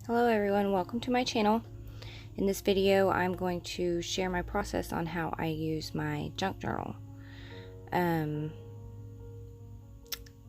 Hello everyone, welcome to my channel. In this video I'm going to share my process on how I use my junk journal.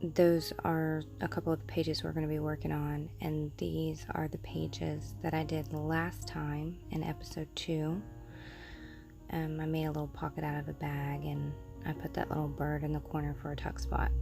Those are a couple of the pages we're going to be working on, and these are the pages that I did last time in episode 2. I made a little pocket out of a bag and I put that little bird in the corner for a tuck spot.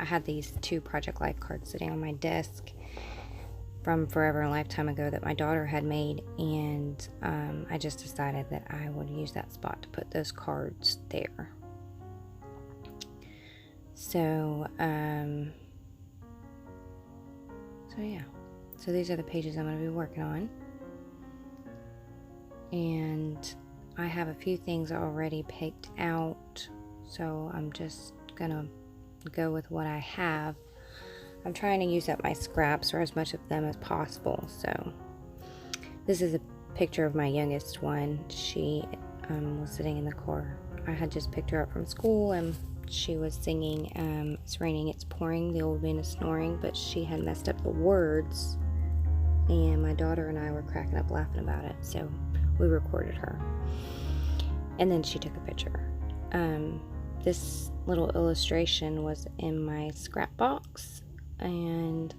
I had these 2 Project Life cards sitting on my desk from forever and a lifetime ago that my daughter had made, and I just decided that I would use that spot to put those cards there. So yeah, so these are the pages I'm going to be working on, and I have a few things already picked out, so I'm just gonna go with what I have. I'm trying to use up my scraps, or as much of them as possible. So this is a picture of my youngest one. She was sitting in the car. I had just picked her up from school, and she was singing "It's Raining, It's Pouring, the Old Man is Snoring," but she had messed up the words, and my daughter and I were cracking up laughing about it, so we recorded her, and then she took a picture. This little illustration was in my scrap box, and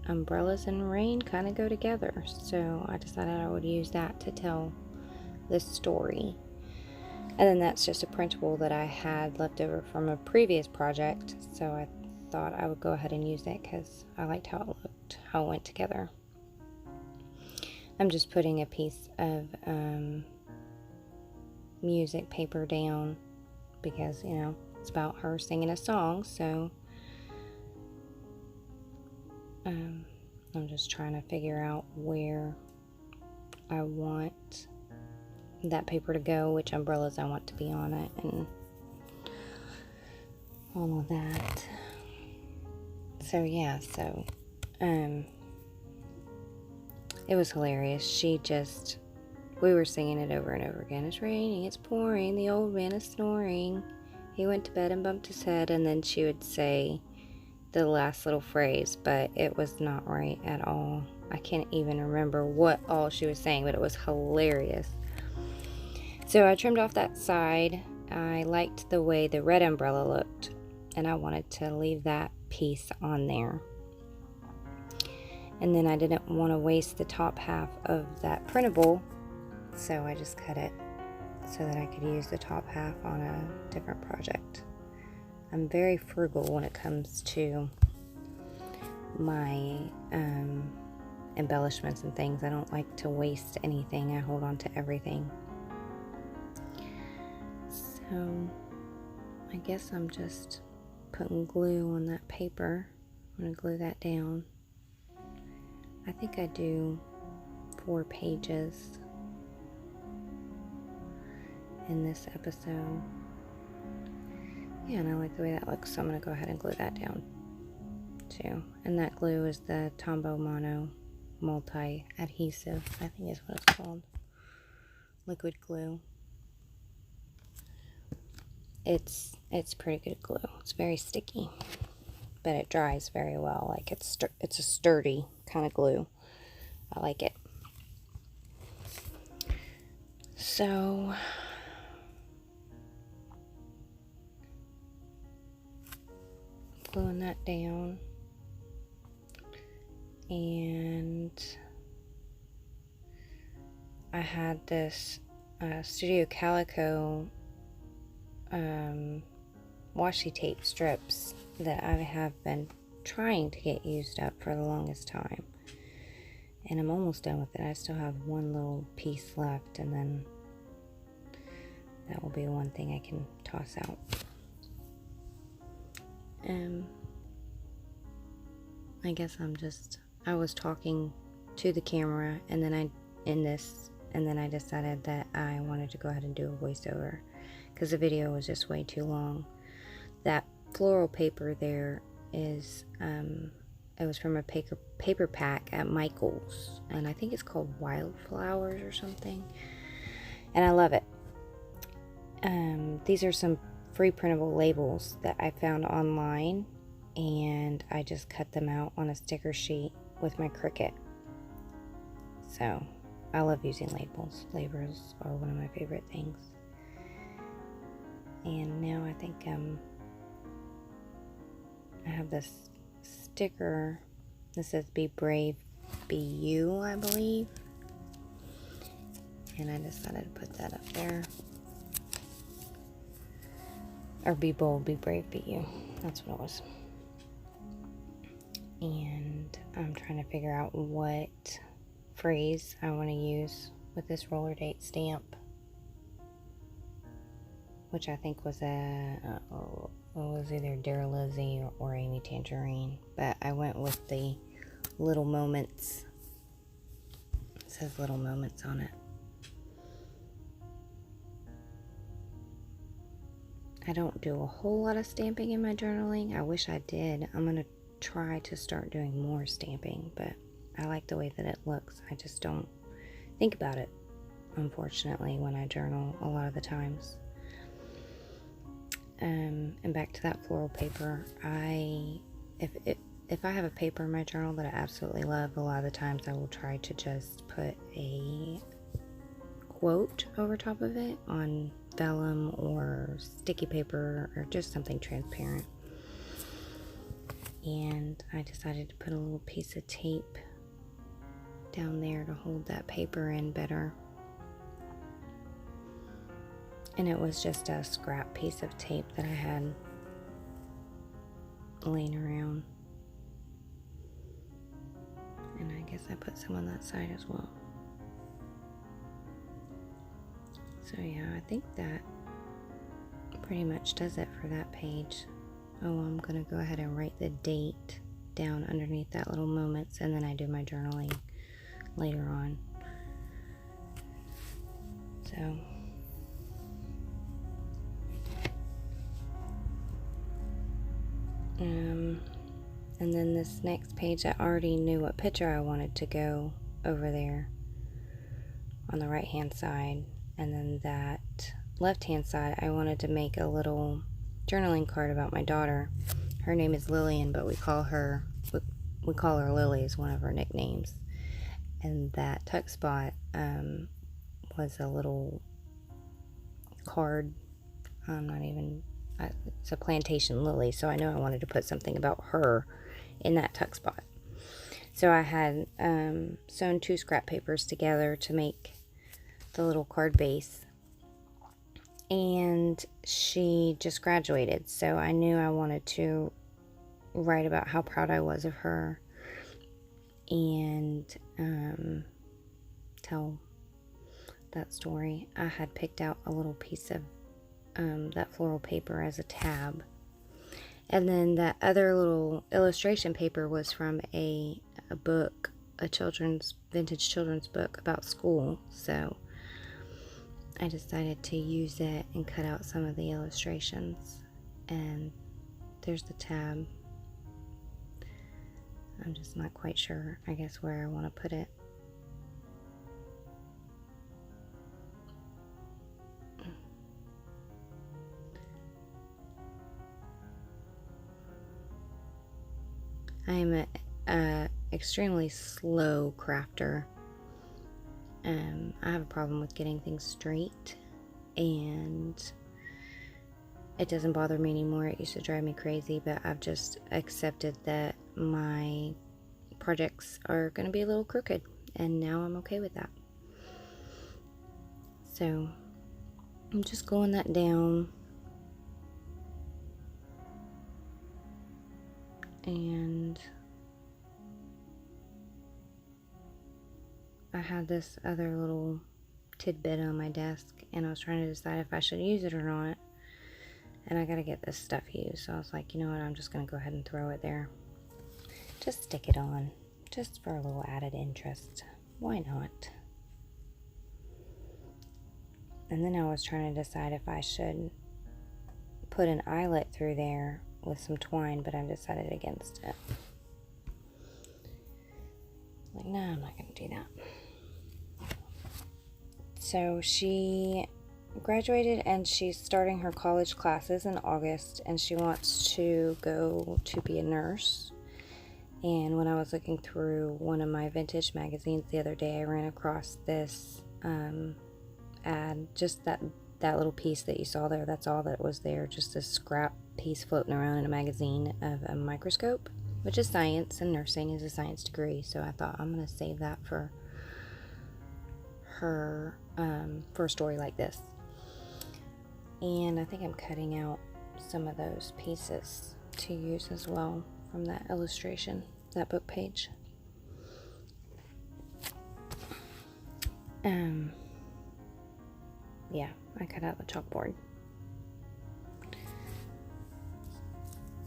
umbrellas and rain kind of go together, so I decided I would use that to tell this story. And then that's just a printable that I had left over from a previous project, so I thought I would go ahead and use it because I liked how it looked, how it went together. I'm just putting a piece of music paper down because, you know, it's about her singing a song, so I'm just trying to figure out where I want that paper to go, which umbrellas I want to be on it, and all of that. So yeah, it was hilarious. We were singing it over and over again. It's raining, it's pouring, the old man is snoring. He went to bed and bumped his head, and then she would say the last little phrase, but it was not right at all. I can't even remember what all she was saying, but it was hilarious. So I trimmed off that side. I liked the way the red umbrella looked, and I wanted to leave that piece on there. And then I didn't want to waste the top half of that printable, so I just cut it so that I could use the top half on a different project. I'm very frugal when it comes to my embellishments and things. I don't like to waste anything. I hold on to everything. So I guess I'm just putting glue on that paper. I'm going to glue that down. I think I do 4 pages in this episode. Yeah, and I like the way that looks, so I'm going to go ahead and glue that down too. And that glue is the Tombow Mono multi-adhesive, I think is what it's called. Liquid glue. It's pretty good glue. It's very sticky, but it dries very well. Like it's a sturdy kind of glue. I like it. So gluing that down, and I had this Studio Calico washi tape strips that I have been trying to get used up for the longest time, and I'm almost done with it. I still have one little piece left, and then that will be one thing I can toss out. I guess I was talking to the camera, and then I decided that I wanted to go ahead and do a voiceover because the video was just way too long. That floral paper there is, it was from a paper pack at Michael's, and I think it's called Wildflowers or something, and I love it. These are some free printable labels that I found online, and I just cut them out on a sticker sheet with my Cricut. So I love using labels. Labels are one of my favorite things. And now I think I have this sticker that says Be Brave, Be You, I believe. And I decided to put that up there. Or Be Bold, Be Brave, Be You. That's what it was. And I'm trying to figure out what phrase I want to use with this roller date stamp, which I think was either Dara Lizzie or Amy Tangerine, but I went with the Little Moments. It says Little Moments on it. I don't do a whole lot of stamping in my journaling. I wish I did. I'm going to try to start doing more stamping, but I like the way that it looks. I just don't think about it, unfortunately, when I journal a lot of the times. And back to that floral paper, if I have a paper in my journal that I absolutely love, a lot of the times I will try to just put a quote over top of it on vellum or sticky paper or just something transparent. And I decided to put a little piece of tape down there to hold that paper in better. And it was just a scrap piece of tape that I had laying around. And I guess I put some on that side as well. So yeah, I think that pretty much does it for that page. Oh, I'm going to go ahead and write the date down underneath that Little Moments, and then I do my journaling later on. So and then this next page, I already knew what picture I wanted to go over there on the right hand side, and then that left hand side I wanted to make a little journaling card about my daughter. Her name is Lillian, but we call her Lily, is one of her nicknames. And that tuck spot was a little card. It's a plantation lily, so I know I wanted to put something about her in that tuck spot. So I had sewn 2 scrap papers together to make the little card base. And she just graduated, so I knew I wanted to write about how proud I was of her and tell that story. I had picked out a little piece of that floral paper as a tab, and then that other little illustration paper was from a book, a vintage children's book about school. So I decided to use it and cut out some of the illustrations, and there's the tab. I'm just not quite sure, I guess, where I want to put it. I am a extremely slow crafter. I have a problem with getting things straight, and it doesn't bother me anymore. It used to drive me crazy, but I've just accepted that my projects are going to be a little crooked, and now I'm okay with that. So I'm just gluing that down, and I had this other little tidbit on my desk, and I was trying to decide if I should use it or not, and I gotta get this stuff used. So I was like, you know what, I'm just gonna go ahead and throw it there. Just stick it on, just for a little added interest. Why not? And then I was trying to decide if I should put an eyelet through there with some twine, but I've decided against it. Like, no, I'm not gonna do that. So she graduated, and she's starting her college classes in August, and she wants to go to be a nurse. And when I was looking through one of my vintage magazines the other day, I ran across this ad, just that little piece that you saw there. That's all that was there, just this scrap piece floating around in a magazine of a microscope, which is science, and nursing is a science degree. So I thought I'm going to save that for her, for a story like this. And I think I'm cutting out some of those pieces to use as well from that illustration, that book page. Yeah, I cut out the chalkboard.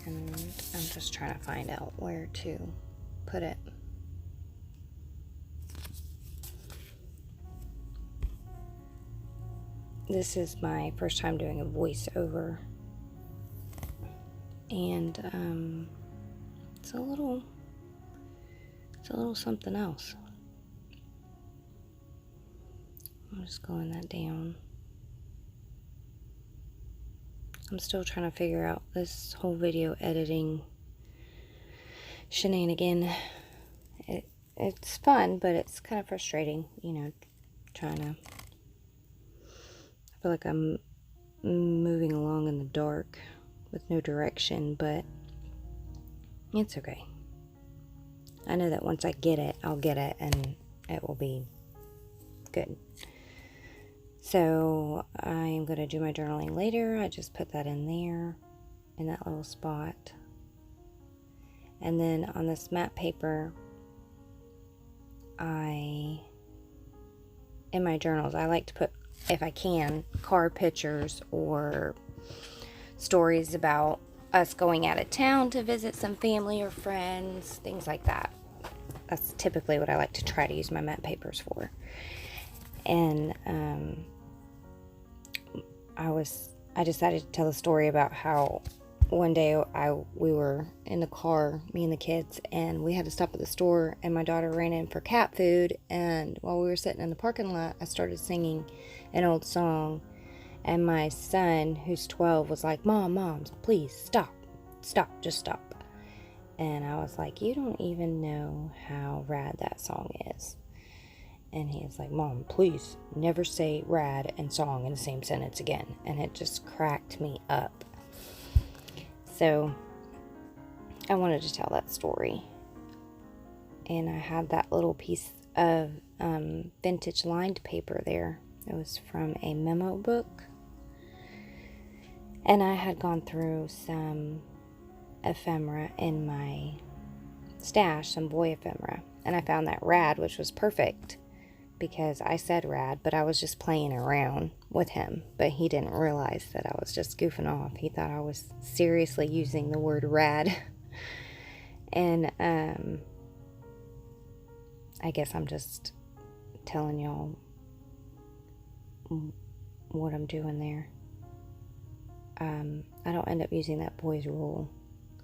And I'm just trying to find out where to put it. This is my first time doing a voiceover, and it's a little something else. I'm just going that down. I'm still trying to figure out this whole video editing shenanigan. It's fun, but it's kind of frustrating, you know, trying to... I feel like I'm moving along in the dark with no direction, but it's okay. I know that once I get it, I'll get it, and it will be good. So I'm going to do my journaling later. I just put that in there, in that little spot. And then on this matte paper, in my journals, I like to put, if I can, card pictures or stories about us going out of town to visit some family or friends, things like that. That's typically what I like to try to use my matte papers for. And I decided to tell a story about how one day we were in the car, me and the kids, and we had to stop at the store, and my daughter ran in for cat food, and while we were sitting in the parking lot, I started singing an old song, and my son, who's 12, was like, Mom, please stop, just stop. And I was like, you don't even know how rad that song is. And he's like, Mom, please never say rad and song in the same sentence again. And it just cracked me up. So I wanted to tell that story. And I had that little piece of vintage lined paper there. It was from a memo book. And I had gone through some ephemera in my stash, some boy ephemera. And I found that rad, which was perfect, because I said rad, but I was just playing around with him. But he didn't realize that I was just goofing off. He thought I was seriously using the word rad. And I guess I'm just telling y'all what I'm doing there. I don't end up using that boy's rule.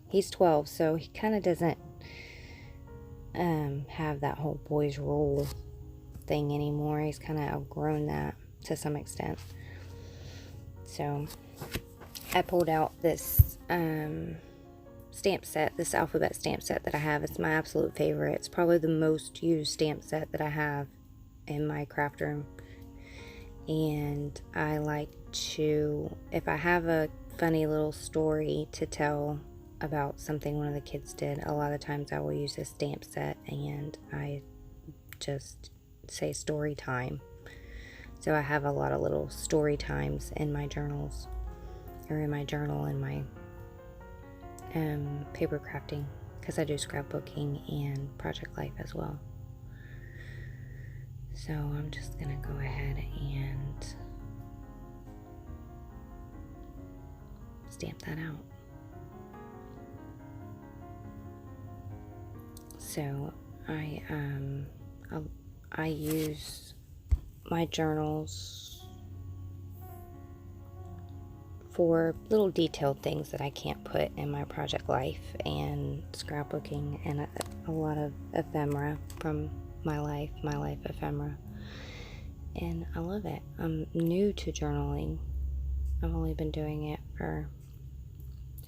He's 12, so he kind of doesn't have that whole boy's rule thing anymore. He's kind of outgrown that to some extent. So I pulled out this stamp set, this alphabet stamp set that I have. It's my absolute favorite. It's probably the most used stamp set that I have in my craft room. And I like to, if I have a funny little story to tell about something one of the kids did, a lot of times I will use this stamp set and I just say story time. So I have a lot of little story times in my journals, or in my journal, in my paper crafting, because I do scrapbooking and Project Life as well. So I'm just gonna go ahead and stamp that out. So I use my journals for little detailed things that I can't put in my Project Life and scrapbooking, and a lot of ephemera from my life ephemera. And I love it. I'm new to journaling. I've only been doing it for,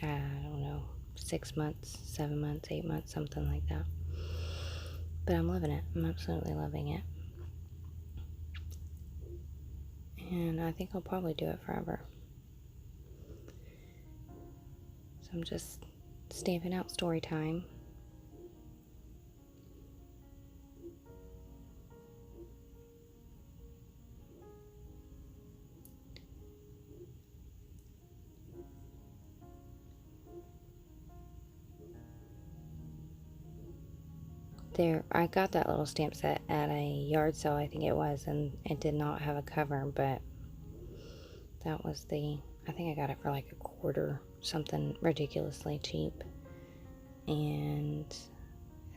I don't know, 6 months, 7 months, 8 months, something like that. But I'm loving it. I'm absolutely loving it. And I think I'll probably do it forever. So I'm just stamping out story time. There, I got that little stamp set at a yard sale, I think it was, and it did not have a cover, but that was I think I got it for like $1/4, something ridiculously cheap, and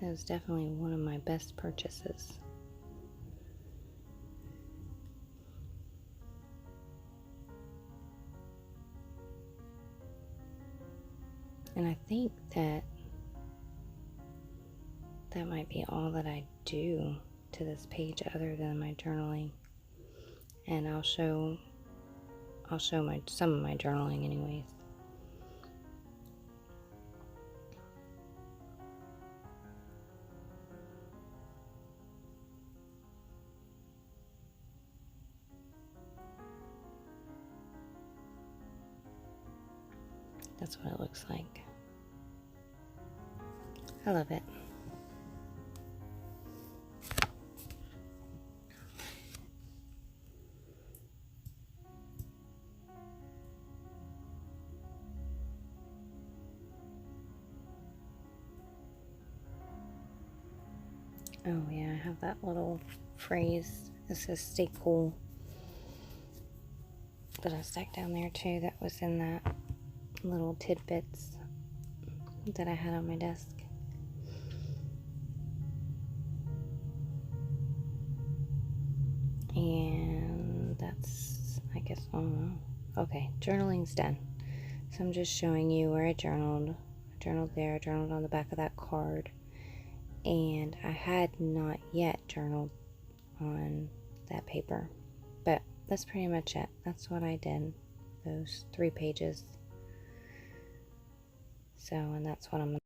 it was definitely one of my best purchases. And I think that might be all that I do to this page other than my journaling. And I'll show some of my journaling anyways. That's what it looks like. I love it. Oh yeah, I have that little phrase that says "stay cool" that I stuck down there too. That was in that little tidbits that I had on my desk. And that's, I guess, I don't know. Okay, journaling's done. So I'm just showing you where I journaled. I journaled there, I journaled on the back of that card. And I had not yet journaled on that paper. But that's pretty much it. That's what I did. Those 3 pages. So, and that's what I'm